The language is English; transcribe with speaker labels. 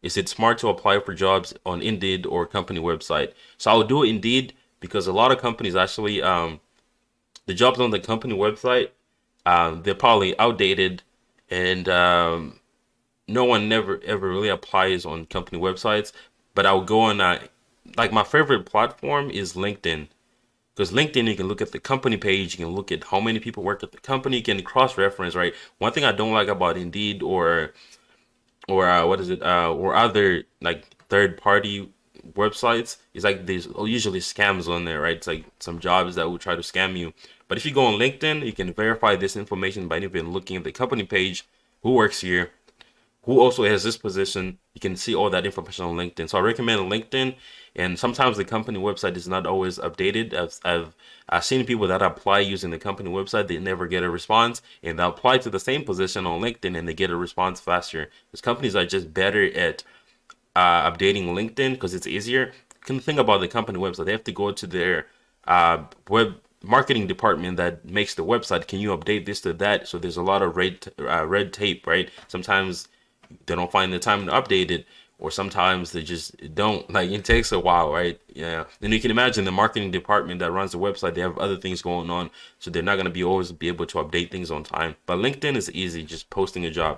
Speaker 1: is it smart to apply for jobs on Indeed or company website? So I would do Indeed because a lot of companies actually the jobs on the company website they're probably outdated and no one never ever really applies on company websites. But I would go on like my favorite platform is LinkedIn. Because LinkedIn, you can look at the company page, you can look at how many people work at the company, you can cross-reference, right? One thing I don't like about Indeed or what is it or other like third-party websites is like there's usually scams on there, right? It's like some jobs that will try to scam you. But if you go on LinkedIn, you can verify this information by even looking at the company page, who works here, who also has this position. You can see all that information on LinkedIn. So I recommend LinkedIn. And sometimes the company website is not always updated. I've seen people that apply using the company website, they never get a response, and they apply to the same position on LinkedIn and they get a response faster. Because companies are just better at updating LinkedIn because it's easier. Can think about the company website. They have to go to their web marketing department that makes the website. Can you update this to that? So there's a lot of red tape, right? Sometimes they don't find the time to update it, or sometimes they just don't. Like it takes a while, right? Yeah. And you can imagine the marketing department that runs the website, they have other things going on, so they're not going to be always be able to update things on time. But LinkedIn is easy, just posting a job.